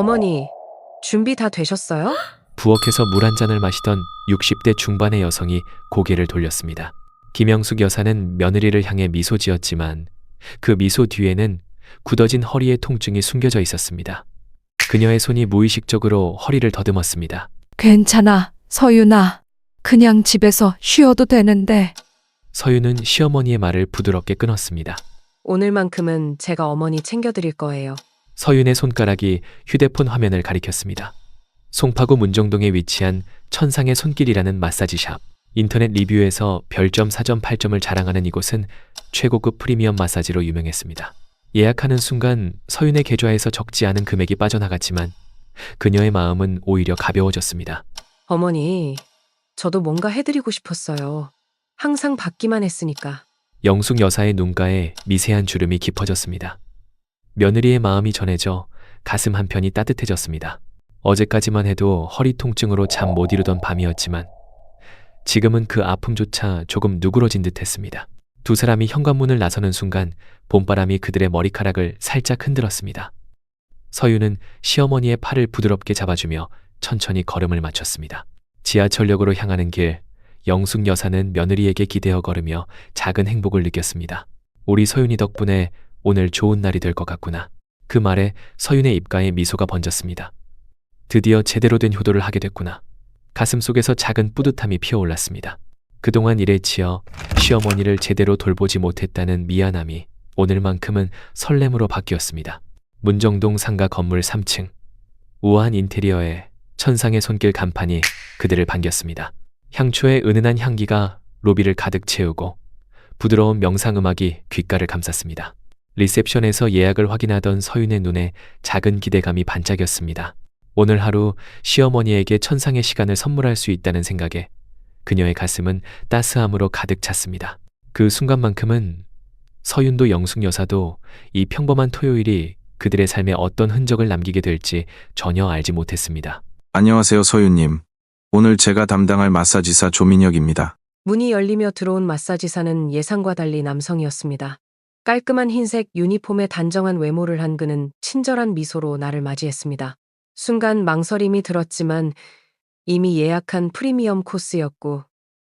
어머니, 준비 다 되셨어요? 부엌에서 물 한 잔을 마시던 60대 중반의 여성이 고개를 돌렸습니다. 김영숙 여사는 며느리를 향해 미소 지었지만 그 미소 뒤에는 굳어진 허리의 통증이 숨겨져 있었습니다. 그녀의 손이 무의식적으로 허리를 더듬었습니다. 괜찮아, 서윤아. 그냥 집에서 쉬어도 되는데. 서윤은 시어머니의 말을 부드럽게 끊었습니다. 오늘만큼은 제가 어머니 챙겨드릴 거예요. 서윤의 손가락이 휴대폰 화면을 가리켰습니다. 송파구 문정동에 위치한 천상의 손길이라는 마사지샵. 인터넷 리뷰에서 별점 4.8점을 자랑하는 이곳은 최고급 프리미엄 마사지로 유명했습니다. 예약하는 순간 서윤의 계좌에서 적지 않은 금액이 빠져나갔지만 그녀의 마음은 오히려 가벼워졌습니다. 어머니, 저도 뭔가 해드리고 싶었어요. 항상 받기만 했으니까. 영숙 여사의 눈가에 미세한 주름이 깊어졌습니다. 며느리의 마음이 전해져 가슴 한편이 따뜻해졌습니다. 어제까지만 해도 허리 통증으로 잠 못 이루던 밤이었지만 지금은 그 아픔조차 조금 누그러진 듯했습니다. 두 사람이 현관문을 나서는 순간 봄바람이 그들의 머리카락을 살짝 흔들었습니다. 서윤은 시어머니의 팔을 부드럽게 잡아주며 천천히 걸음을 맞췄습니다. 지하철역으로 향하는 길, 영숙 여사는 며느리에게 기대어 걸으며 작은 행복을 느꼈습니다. 우리 서윤이 덕분에 오늘 좋은 날이 될 것 같구나. 그 말에 서윤의 입가에 미소가 번졌습니다. 드디어 제대로 된 효도를 하게 됐구나. 가슴 속에서 작은 뿌듯함이 피어올랐습니다. 그동안 일에 치여 시어머니를 제대로 돌보지 못했다는 미안함이 오늘만큼은 설렘으로 바뀌었습니다. 문정동 상가 건물 3층. 우아한 인테리어에 천상의 손길 간판이 그들을 반겼습니다. 향초의 은은한 향기가 로비를 가득 채우고 부드러운 명상음악이 귓가를 감쌌습니다. 리셉션에서 예약을 확인하던 서윤의 눈에 작은 기대감이 반짝였습니다. 오늘 하루 시어머니에게 천상의 시간을 선물할 수 있다는 생각에 그녀의 가슴은 따스함으로 가득 찼습니다. 그 순간만큼은 서윤도 영숙 여사도 이 평범한 토요일이 그들의 삶에 어떤 흔적을 남기게 될지 전혀 알지 못했습니다. 안녕하세요, 서윤님. 오늘 제가 담당할 마사지사 조민혁입니다. 문이 열리며 들어온 마사지사는 예상과 달리 남성이었습니다. 깔끔한 흰색 유니폼에 단정한 외모를 한 그는 친절한 미소로 나를 맞이했습니다. 순간 망설임이 들었지만 이미 예약한 프리미엄 코스였고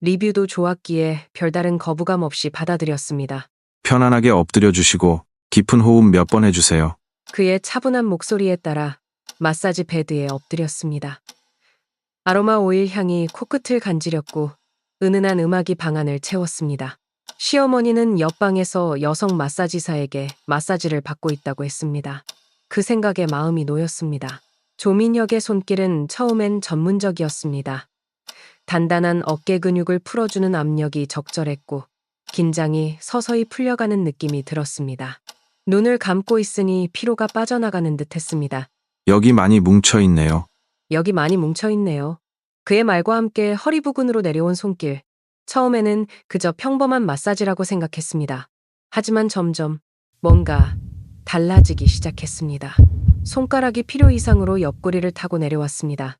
리뷰도 좋았기에 별다른 거부감 없이 받아들였습니다. 편안하게 엎드려 주시고 깊은 호흡 몇 번 해주세요. 그의 차분한 목소리에 따라 마사지 베드에 엎드렸습니다. 아로마 오일 향이 코끝을 간지렸고 은은한 음악이 방안을 채웠습니다. 시어머니는 옆방에서 여성 마사지사에게 마사지를 받고 있다고 했습니다. 그 생각에 마음이 놓였습니다. 조민혁의 손길은 처음엔 전문적이었습니다. 단단한 어깨 근육을 풀어주는 압력이 적절했고 긴장이 서서히 풀려가는 느낌이 들었습니다. 눈을 감고 있으니 피로가 빠져나가는 듯했습니다. 여기 많이 뭉쳐있네요. 여기 많이 뭉쳐있네요. 그의 말과 함께 허리 부근으로 내려온 손길. 처음에는 그저 평범한 마사지라고 생각했습니다. 하지만 점점 뭔가 달라지기 시작했습니다. 손가락이 필요 이상으로 옆구리를 타고 내려왔습니다.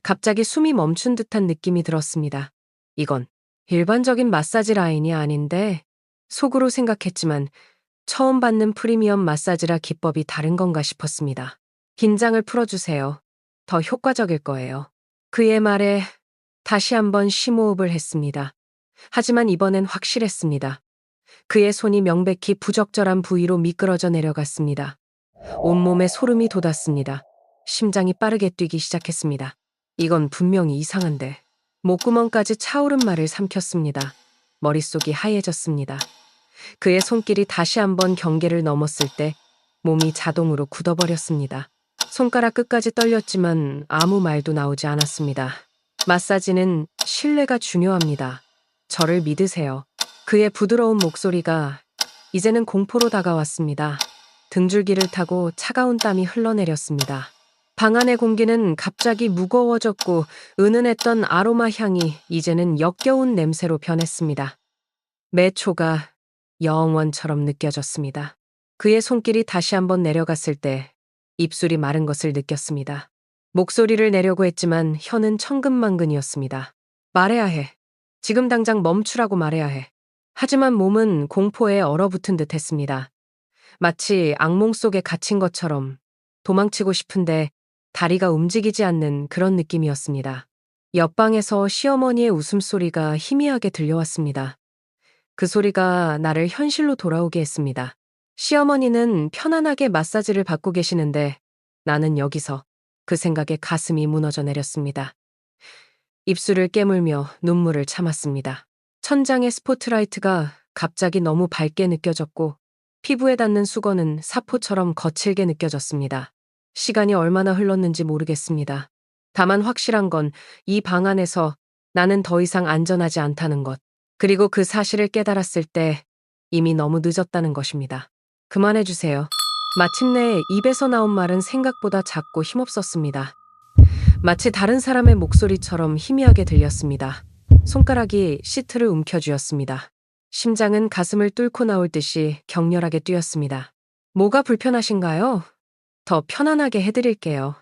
갑자기 숨이 멈춘 듯한 느낌이 들었습니다. 이건 일반적인 마사지 라인이 아닌데 속으로 생각했지만 처음 받는 프리미엄 마사지라 기법이 다른 건가 싶었습니다. 긴장을 풀어주세요. 더 효과적일 거예요. 그의 말에 다시 한번 심호흡을 했습니다. 하지만 이번엔 확실했습니다. 그의 손이 명백히 부적절한 부위로 미끄러져 내려갔습니다. 온몸에 소름이 돋았습니다. 심장이 빠르게 뛰기 시작했습니다. 이건 분명히 이상한데. 목구멍까지 차오른 말을 삼켰습니다. 머릿속이 하얘졌습니다. 그의 손길이 다시 한번 경계를 넘었을 때 몸이 자동으로 굳어버렸습니다. 손가락 끝까지 떨렸지만 아무 말도 나오지 않았습니다. 마사지는 신뢰가 중요합니다. 저를 믿으세요. 그의 부드러운 목소리가 이제는 공포로 다가왔습니다. 등줄기를 타고 차가운 땀이 흘러내렸습니다. 방 안의 공기는 갑자기 무거워졌고 은은했던 아로마 향이 이제는 역겨운 냄새로 변했습니다. 매 초가 영원처럼 느껴졌습니다. 그의 손길이 다시 한번 내려갔을 때 입술이 마른 것을 느꼈습니다. 목소리를 내려고 했지만 혀는 천근만근이었습니다. 말해야 해. 지금 당장 멈추라고 말해야 해. 하지만 몸은 공포에 얼어붙은 듯했습니다. 마치 악몽 속에 갇힌 것처럼 도망치고 싶은데 다리가 움직이지 않는 그런 느낌이었습니다. 옆방에서 시어머니의 웃음소리가 희미하게 들려왔습니다. 그 소리가 나를 현실로 돌아오게 했습니다. 시어머니는 편안하게 마사지를 받고 계시는데 나는 여기서 그 생각에 가슴이 무너져 내렸습니다. 입술을 깨물며 눈물을 참았습니다. 천장의 스포트라이트가 갑자기 너무 밝게 느껴졌고 피부에 닿는 수건은 사포처럼 거칠게 느껴졌습니다. 시간이 얼마나 흘렀는지 모르겠습니다. 다만 확실한 건 이 방 안에서 나는 더 이상 안전하지 않다는 것. 그리고 그 사실을 깨달았을 때 이미 너무 늦었다는 것입니다. 그만해주세요. 마침내 입에서 나온 말은 생각보다 작고 힘없었습니다. 마치 다른 사람의 목소리처럼 희미하게 들렸습니다. 손가락이 시트를 움켜쥐었습니다. 심장은 가슴을 뚫고 나올 듯이 격렬하게 뛰었습니다. 뭐가 불편하신가요? 더 편안하게 해드릴게요.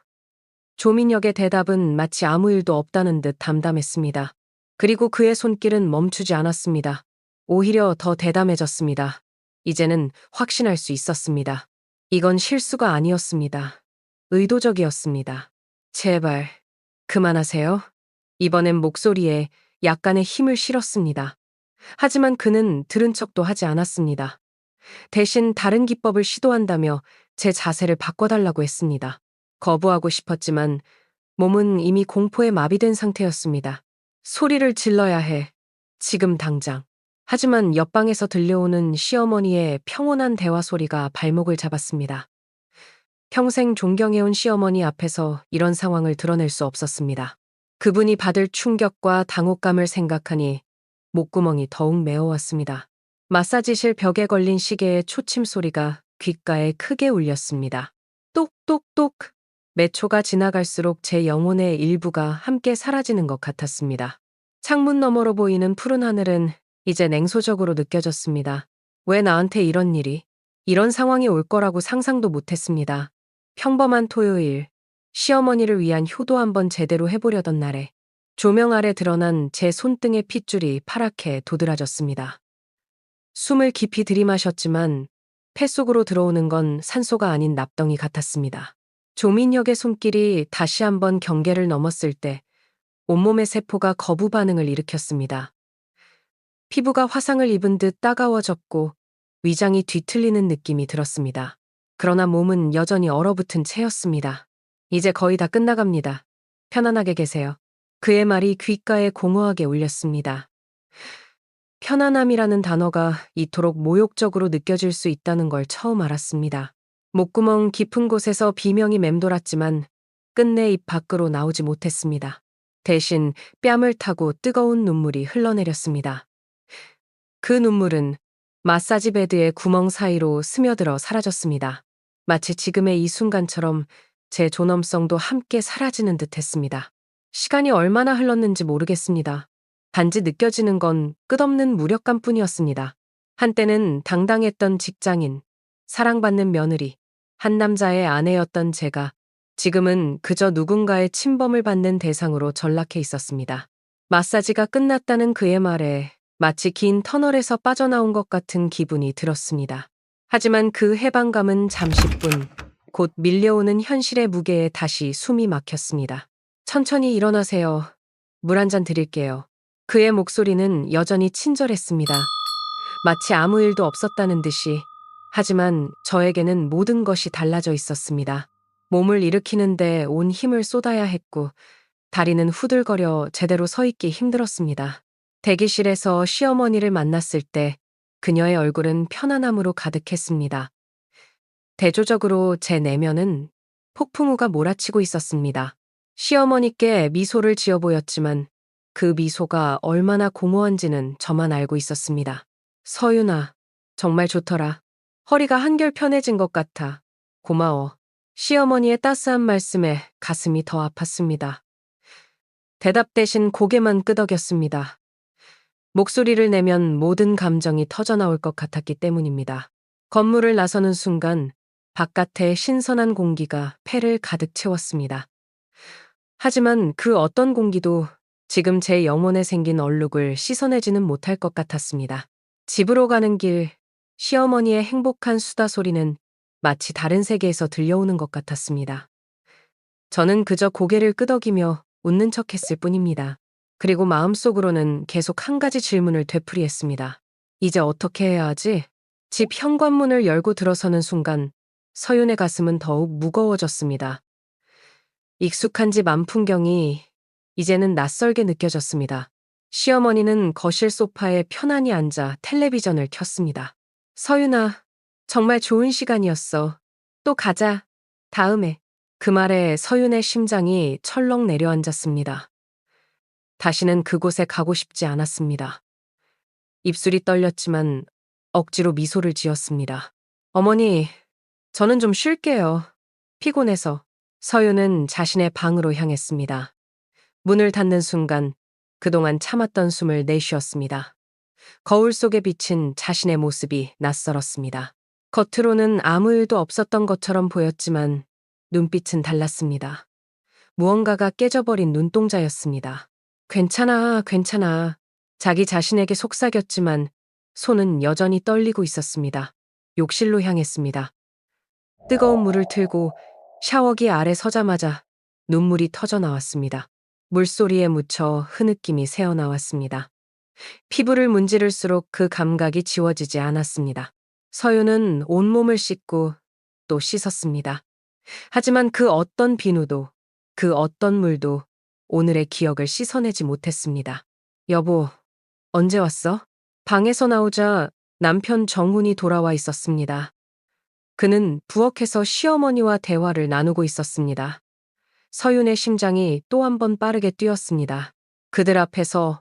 조민혁의 대답은 마치 아무 일도 없다는 듯 담담했습니다. 그리고 그의 손길은 멈추지 않았습니다. 오히려 더 대담해졌습니다. 이제는 확신할 수 있었습니다. 이건 실수가 아니었습니다. 의도적이었습니다. 제발, 그만하세요. 이번엔 목소리에 약간의 힘을 실었습니다. 하지만 그는 들은 척도 하지 않았습니다. 대신 다른 기법을 시도한다며 제 자세를 바꿔달라고 했습니다. 거부하고 싶었지만 몸은 이미 공포에 마비된 상태였습니다. 소리를 질러야 해. 지금 당장. 하지만 옆방에서 들려오는 시어머니의 평온한 대화 소리가 발목을 잡았습니다. 평생 존경해온 시어머니 앞에서 이런 상황을 드러낼 수 없었습니다. 그분이 받을 충격과 당혹감을 생각하니 목구멍이 더욱 메어왔습니다. 마사지실 벽에 걸린 시계의 초침 소리가 귓가에 크게 울렸습니다. 똑똑똑. 몇 초가 지나갈수록 제 영혼의 일부가 함께 사라지는 것 같았습니다. 창문 너머로 보이는 푸른 하늘은 이제 냉소적으로 느껴졌습니다. 왜 나한테 이런 일이, 이런 상황이 올 거라고 상상도 못했습니다. 평범한 토요일, 시어머니를 위한 효도 한번 제대로 해보려던 날에 조명 아래 드러난 제 손등의 핏줄이 파랗게 도드라졌습니다. 숨을 깊이 들이마셨지만 폐 속으로 들어오는 건 산소가 아닌 납덩이 같았습니다. 조민혁의 손길이 다시 한번 경계를 넘었을 때 온몸의 세포가 거부 반응을 일으켰습니다. 피부가 화상을 입은 듯 따가워졌고 위장이 뒤틀리는 느낌이 들었습니다. 그러나 몸은 여전히 얼어붙은 채였습니다. 이제 거의 다 끝나갑니다. 편안하게 계세요. 그의 말이 귓가에 공허하게 울렸습니다. 편안함이라는 단어가 이토록 모욕적으로 느껴질 수 있다는 걸 처음 알았습니다. 목구멍 깊은 곳에서 비명이 맴돌았지만 끝내 입 밖으로 나오지 못했습니다. 대신 뺨을 타고 뜨거운 눈물이 흘러내렸습니다. 그 눈물은 마사지 베드의 구멍 사이로 스며들어 사라졌습니다. 마치 지금의 이 순간처럼 제 존엄성도 함께 사라지는 듯 했습니다. 시간이 얼마나 흘렀는지 모르겠습니다. 단지 느껴지는 건 끝없는 무력감 뿐이었습니다. 한때는 당당했던 직장인, 사랑받는 며느리, 한 남자의 아내였던 제가 지금은 그저 누군가의 침범을 받는 대상으로 전락해 있었습니다. 마사지가 끝났다는 그의 말에 마치 긴 터널에서 빠져나온 것 같은 기분이 들었습니다. 하지만 그 해방감은 잠시뿐, 곧 밀려오는 현실의 무게에 다시 숨이 막혔습니다. 천천히 일어나세요. 물 한 잔 드릴게요. 그의 목소리는 여전히 친절했습니다. 마치 아무 일도 없었다는 듯이. 하지만 저에게는 모든 것이 달라져 있었습니다. 몸을 일으키는데 온 힘을 쏟아야 했고 다리는 후들거려 제대로 서 있기 힘들었습니다. 대기실에서 시어머니를 만났을 때 그녀의 얼굴은 편안함으로 가득했습니다. 대조적으로 제 내면은 폭풍우가 몰아치고 있었습니다. 시어머니께 미소를 지어 보였지만 그 미소가 얼마나 공허한지는 저만 알고 있었습니다. 서윤아, 정말 좋더라. 허리가 한결 편해진 것 같아. 고마워. 시어머니의 따스한 말씀에 가슴이 더 아팠습니다. 대답 대신 고개만 끄덕였습니다. 목소리를 내면 모든 감정이 터져나올 것 같았기 때문입니다. 건물을 나서는 순간 바깥의 신선한 공기가 폐를 가득 채웠습니다. 하지만 그 어떤 공기도 지금 제 영혼에 생긴 얼룩을 씻어내지는 못할 것 같았습니다. 집으로 가는 길, 시어머니의 행복한 수다 소리는 마치 다른 세계에서 들려오는 것 같았습니다. 저는 그저 고개를 끄덕이며 웃는 척 했을 뿐입니다. 그리고 마음속으로는 계속 한 가지 질문을 되풀이했습니다. 이제 어떻게 해야 하지? 집 현관문을 열고 들어서는 순간 서윤의 가슴은 더욱 무거워졌습니다. 익숙한 집 안 풍경이 이제는 낯설게 느껴졌습니다. 시어머니는 거실 소파에 편안히 앉아 텔레비전을 켰습니다. 서윤아, 정말 좋은 시간이었어. 또 가자. 다음에. 그 말에 서윤의 심장이 철렁 내려앉았습니다. 다시는 그곳에 가고 싶지 않았습니다. 입술이 떨렸지만 억지로 미소를 지었습니다. 어머니, 저는 좀 쉴게요. 피곤해서. 서윤은 자신의 방으로 향했습니다. 문을 닫는 순간 그동안 참았던 숨을 내쉬었습니다. 거울 속에 비친 자신의 모습이 낯설었습니다. 겉으로는 아무 일도 없었던 것처럼 보였지만 눈빛은 달랐습니다. 무언가가 깨져버린 눈동자였습니다. 괜찮아, 괜찮아. 자기 자신에게 속삭였지만 손은 여전히 떨리고 있었습니다. 욕실로 향했습니다. 뜨거운 물을 틀고 샤워기 아래 서자마자 눈물이 터져 나왔습니다. 물소리에 묻혀 흐느낌이 새어나왔습니다. 피부를 문지를수록 그 감각이 지워지지 않았습니다. 서윤은 온몸을 씻고 또 씻었습니다. 하지만 그 어떤 비누도, 그 어떤 물도 오늘의 기억을 씻어내지 못했습니다. 여보, 언제 왔어? 방에서 나오자 남편 정훈이 돌아와 있었습니다. 그는 부엌에서 시어머니와 대화를 나누고 있었습니다. 서윤의 심장이 또 한 번 빠르게 뛰었습니다. 그들 앞에서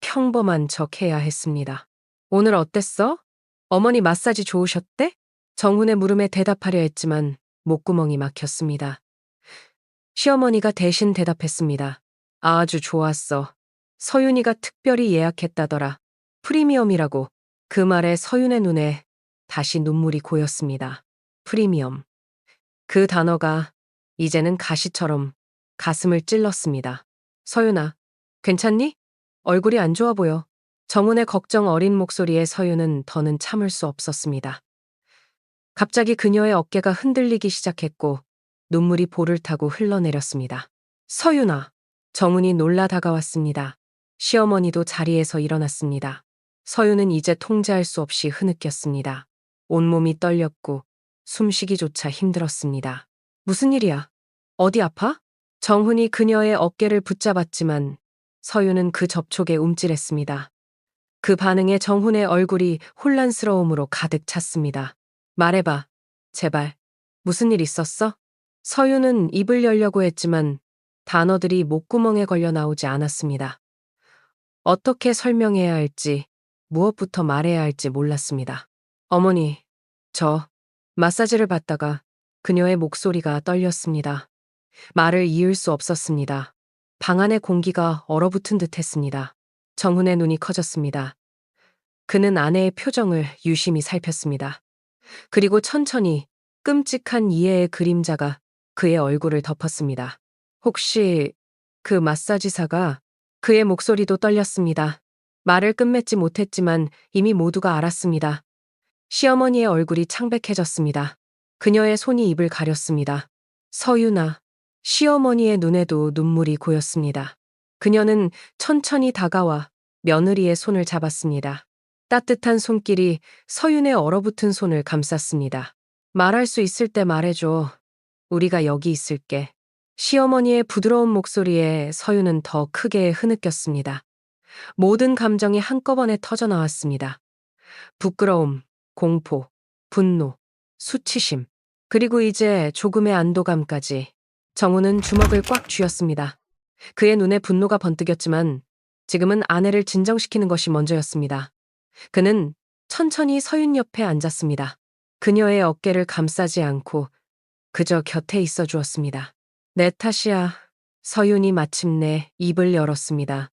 평범한 척 해야 했습니다. 오늘 어땠어? 어머니 마사지 좋으셨대? 정훈의 물음에 대답하려 했지만 목구멍이 막혔습니다. 시어머니가 대신 대답했습니다. 아주 좋았어. 서윤이가 특별히 예약했다더라. 프리미엄이라고. 그 말에 서윤의 눈에 다시 눈물이 고였습니다. 프리미엄. 그 단어가 이제는 가시처럼 가슴을 찔렀습니다. 서윤아, 괜찮니? 얼굴이 안 좋아 보여. 정훈의 걱정 어린 목소리에 서윤은 더는 참을 수 없었습니다. 갑자기 그녀의 어깨가 흔들리기 시작했고 눈물이 볼을 타고 흘러내렸습니다. 서윤아. 정훈이 놀라 다가왔습니다. 시어머니도 자리에서 일어났습니다. 서윤은 이제 통제할 수 없이 흐느꼈습니다. 온몸이 떨렸고 숨쉬기조차 힘들었습니다. 무슨 일이야? 어디 아파? 정훈이 그녀의 어깨를 붙잡았지만 서윤은 그 접촉에 움찔했습니다. 그 반응에 정훈의 얼굴이 혼란스러움으로 가득 찼습니다. 말해봐. 제발. 무슨 일 있었어? 서윤은 입을 열려고 했지만 단어들이 목구멍에 걸려 나오지 않았습니다. 어떻게 설명해야 할지, 무엇부터 말해야 할지 몰랐습니다. 어머니, 저 마사지를 받다가 그녀의 목소리가 떨렸습니다. 말을 이을 수 없었습니다. 방 안의 공기가 얼어붙은 듯 했습니다. 정훈의 눈이 커졌습니다. 그는 아내의 표정을 유심히 살폈습니다. 그리고 천천히 끔찍한 이해의 그림자가 그의 얼굴을 덮었습니다. 혹시 그 마사지사가 그의 목소리도 떨렸습니다. 말을 끝맺지 못했지만 이미 모두가 알았습니다. 시어머니의 얼굴이 창백해졌습니다. 그녀의 손이 입을 가렸습니다. 서윤아. 시어머니의 눈에도 눈물이 고였습니다. 그녀는 천천히 다가와 며느리의 손을 잡았습니다. 따뜻한 손길이 서윤의 얼어붙은 손을 감쌌습니다. 말할 수 있을 때 말해줘. 우리가 여기 있을게. 시어머니의 부드러운 목소리에 서윤은 더 크게 흐느꼈습니다. 모든 감정이 한꺼번에 터져 나왔습니다. 부끄러움, 공포, 분노, 수치심, 그리고 이제 조금의 안도감까지. 정훈은 주먹을 꽉 쥐었습니다. 그의 눈에 분노가 번뜩였지만 지금은 아내를 진정시키는 것이 먼저였습니다. 그는 천천히 서윤 옆에 앉았습니다. 그녀의 어깨를 감싸지 않고 그저 곁에 있어 주었습니다. 내 탓이야. 서윤이 마침내 입을 열었습니다.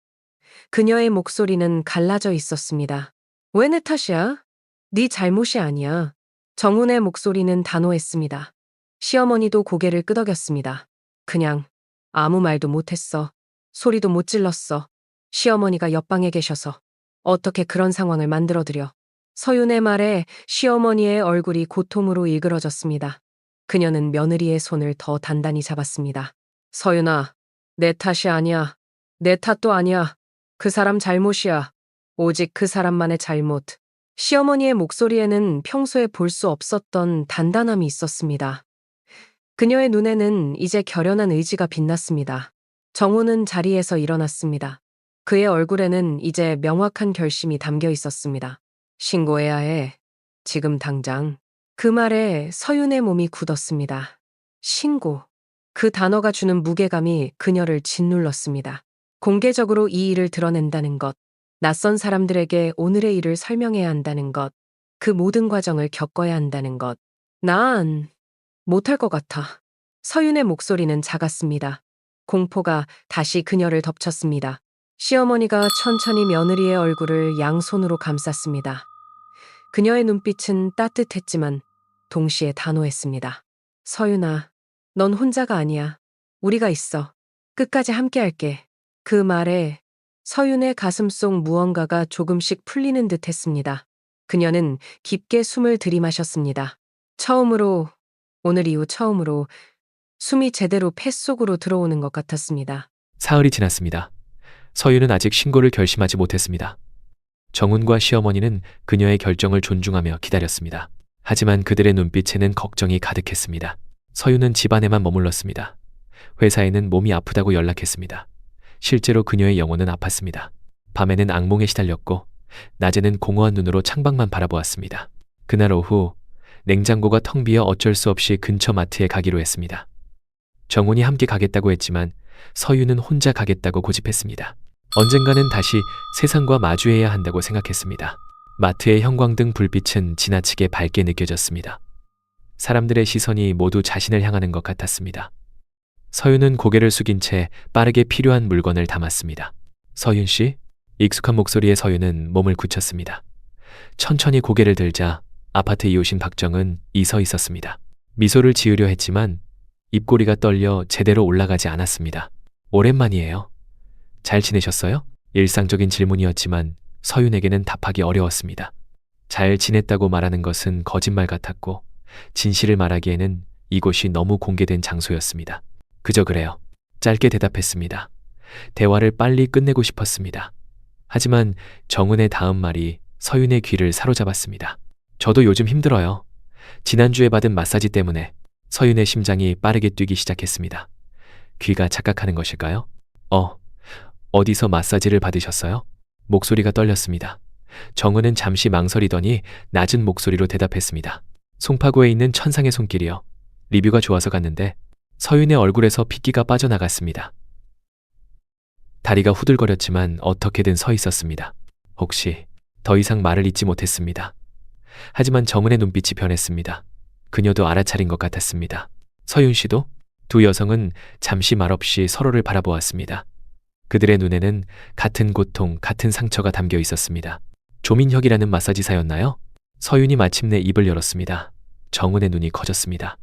그녀의 목소리는 갈라져 있었습니다. 왜 내 탓이야? 네 잘못이 아니야. 정훈의 목소리는 단호했습니다. 시어머니도 고개를 끄덕였습니다. 그냥 아무 말도 못했어. 소리도 못 질렀어. 시어머니가 옆방에 계셔서 어떻게 그런 상황을 만들어드려. 서윤의 말에 시어머니의 얼굴이 고통으로 일그러졌습니다. 그녀는 며느리의 손을 더 단단히 잡았습니다. 서윤아, 내 탓이 아니야. 내 탓도 아니야. 그 사람 잘못이야. 오직 그 사람만의 잘못. 시어머니의 목소리에는 평소에 볼 수 없었던 단단함이 있었습니다. 그녀의 눈에는 이제 결연한 의지가 빛났습니다. 정우는 자리에서 일어났습니다. 그의 얼굴에는 이제 명확한 결심이 담겨 있었습니다. 신고해야 해. 지금 당장. 그 말에 서윤의 몸이 굳었습니다. 신고. 그 단어가 주는 무게감이 그녀를 짓눌렀습니다. 공개적으로 이 일을 드러낸다는 것, 낯선 사람들에게 오늘의 일을 설명해야 한다는 것, 그 모든 과정을 겪어야 한다는 것. 난 못할 것 같아. 서윤의 목소리는 작았습니다. 공포가 다시 그녀를 덮쳤습니다. 시어머니가 천천히 며느리의 얼굴을 양손으로 감쌌습니다. 그녀의 눈빛은 따뜻했지만 동시에 단호했습니다. 서윤아, 넌 혼자가 아니야. 우리가 있어. 끝까지 함께 할게. 그 말에 서윤의 가슴 속 무언가가 조금씩 풀리는 듯 했습니다. 그녀는 깊게 숨을 들이마셨습니다. 오늘 이후 처음으로 숨이 제대로 폐속으로 들어오는 것 같았습니다. 사흘이 지났습니다. 서윤은 아직 신고를 결심하지 못했습니다. 정훈과 시어머니는 그녀의 결정을 존중하며 기다렸습니다. 하지만 그들의 눈빛에는 걱정이 가득했습니다. 서윤은 집안에만 머물렀습니다. 회사에는 몸이 아프다고 연락했습니다. 실제로 그녀의 영혼은 아팠습니다. 밤에는 악몽에 시달렸고 낮에는 공허한 눈으로 창밖만 바라보았습니다. 그날 오후 냉장고가 텅 비어 어쩔 수 없이 근처 마트에 가기로 했습니다. 정훈이 함께 가겠다고 했지만 서윤은 혼자 가겠다고 고집했습니다. 언젠가는 다시 세상과 마주해야 한다고 생각했습니다. 마트의 형광등 불빛은 지나치게 밝게 느껴졌습니다. 사람들의 시선이 모두 자신을 향하는 것 같았습니다. 서윤은 고개를 숙인 채 빠르게 필요한 물건을 담았습니다. 서윤 씨? 익숙한 목소리의 서윤은 몸을 굳혔습니다. 천천히 고개를 들자 아파트 이웃인 박정은 서 있었습니다. 미소를 지으려 했지만 입꼬리가 떨려 제대로 올라가지 않았습니다. 오랜만이에요. 잘 지내셨어요? 일상적인 질문이었지만 서윤에게는 답하기 어려웠습니다. 잘 지냈다고 말하는 것은 거짓말 같았고 진실을 말하기에는 이곳이 너무 공개된 장소였습니다. 그저 그래요. 짧게 대답했습니다. 대화를 빨리 끝내고 싶었습니다. 하지만 정은의 다음 말이 서윤의 귀를 사로잡았습니다. 저도 요즘 힘들어요. 지난주에 받은 마사지 때문에. 서윤의 심장이 빠르게 뛰기 시작했습니다. 귀가 착각하는 것일까요? 어디서 마사지를 받으셨어요? 목소리가 떨렸습니다. 정은은 잠시 망설이더니 낮은 목소리로 대답했습니다. 송파구에 있는 천상의 손길이요. 리뷰가 좋아서 갔는데 서윤의 얼굴에서 핏기가 빠져나갔습니다. 다리가 후들거렸지만 어떻게든 서 있었습니다. 혹시 더 이상 말을 잇지 못했습니다. 하지만 정은의 눈빛이 변했습니다. 그녀도 알아차린 것 같았습니다. 서윤 씨도? 두 여성은 잠시 말없이 서로를 바라보았습니다. 그들의 눈에는 같은 고통, 같은 상처가 담겨 있었습니다. 조민혁이라는 마사지사였나요? 서윤이 마침내 입을 열었습니다. 정은의 눈이 커졌습니다.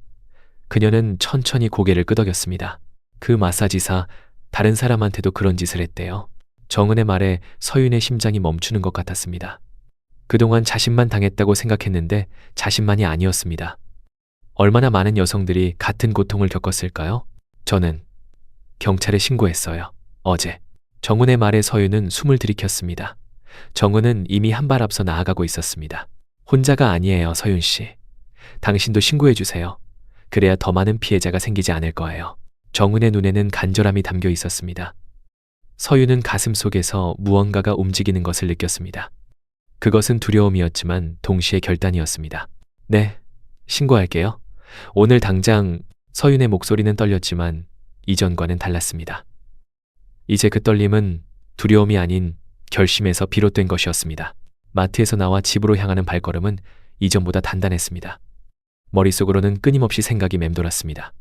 그녀는 천천히 고개를 끄덕였습니다. 그 마사지사, 다른 사람한테도 그런 짓을 했대요. 정은의 말에 서윤의 심장이 멈추는 것 같았습니다. 그동안 자신만 당했다고 생각했는데 자신만이 아니었습니다. 얼마나 많은 여성들이 같은 고통을 겪었을까요? 저는 경찰에 신고했어요. 어제. 정은의 말에 서윤은 숨을 들이켰습니다. 정은은 이미 한 발 앞서 나아가고 있었습니다. 혼자가 아니에요, 서윤 씨. 당신도 신고해주세요. 그래야 더 많은 피해자가 생기지 않을 거예요. 정은의 눈에는 간절함이 담겨 있었습니다. 서윤은 가슴 속에서 무언가가 움직이는 것을 느꼈습니다. 그것은 두려움이었지만 동시에 결단이었습니다. 네, 신고할게요. 오늘 당장. 서윤의 목소리는 떨렸지만 이전과는 달랐습니다. 이제 그 떨림은 두려움이 아닌 결심에서 비롯된 것이었습니다. 마트에서 나와 집으로 향하는 발걸음은 이전보다 단단했습니다. 머릿속으로는 끊임없이 생각이 맴돌았습니다.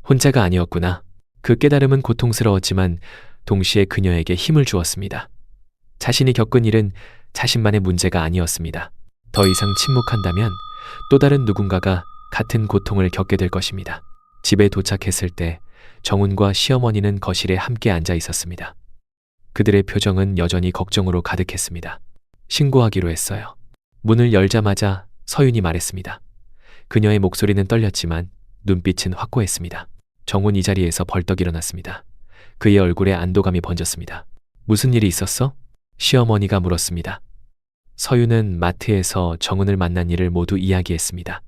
혼자가 아니었구나. 그 깨달음은 고통스러웠지만 동시에 그녀에게 힘을 주었습니다. 자신이 겪은 일은 자신만의 문제가 아니었습니다. 더 이상 침묵한다면 또 다른 누군가가 같은 고통을 겪게 될 것입니다. 집에 도착했을 때 정훈과 시어머니는 거실에 함께 앉아 있었습니다. 그들의 표정은 여전히 걱정으로 가득했습니다. 신고하기로 했어요. 문을 열자마자 서윤이 말했습니다. 그녀의 목소리는 떨렸지만 눈빛은 확고했습니다. 정훈 이 자리에서 벌떡 일어났습니다. 그의 얼굴에 안도감이 번졌습니다. 무슨 일이 있었어? 시어머니가 물었습니다. 서유는 마트에서 정훈을 만난 일을 모두 이야기했습니다.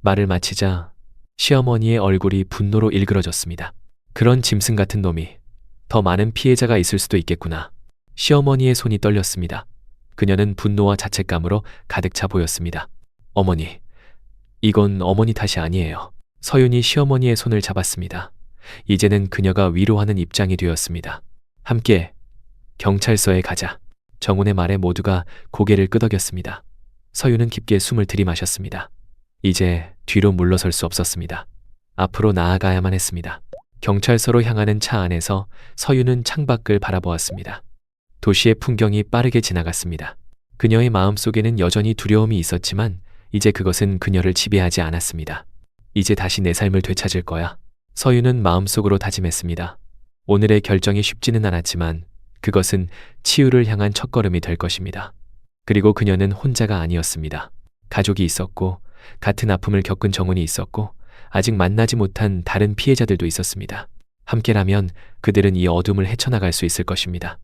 말을 마치자 시어머니의 얼굴이 분노로 일그러졌습니다. 그런 짐승 같은 놈이 더 많은 피해자가 있을 수도 있겠구나. 시어머니의 손이 떨렸습니다. 그녀는 분노와 자책감으로 가득 차 보였습니다. 어머니, 이건 어머니 탓이 아니에요. 서윤이 시어머니의 손을 잡았습니다. 이제는 그녀가 위로하는 입장이 되었습니다. 함께 경찰서에 가자. 정훈의 말에 모두가 고개를 끄덕였습니다. 서윤은 깊게 숨을 들이마셨습니다. 이제 뒤로 물러설 수 없었습니다. 앞으로 나아가야만 했습니다. 경찰서로 향하는 차 안에서 서윤은 창밖을 바라보았습니다. 도시의 풍경이 빠르게 지나갔습니다. 그녀의 마음속에는 여전히 두려움이 있었지만 이제 그것은 그녀를 지배하지 않았습니다. 이제 다시 내 삶을 되찾을 거야. 서윤은 마음속으로 다짐했습니다. 오늘의 결정이 쉽지는 않았지만 그것은 치유를 향한 첫걸음이 될 것입니다. 그리고 그녀는 혼자가 아니었습니다. 가족이 있었고 같은 아픔을 겪은 정훈이 있었고 아직 만나지 못한 다른 피해자들도 있었습니다. 함께라면 그들은 이 어둠을 헤쳐나갈 수 있을 것입니다.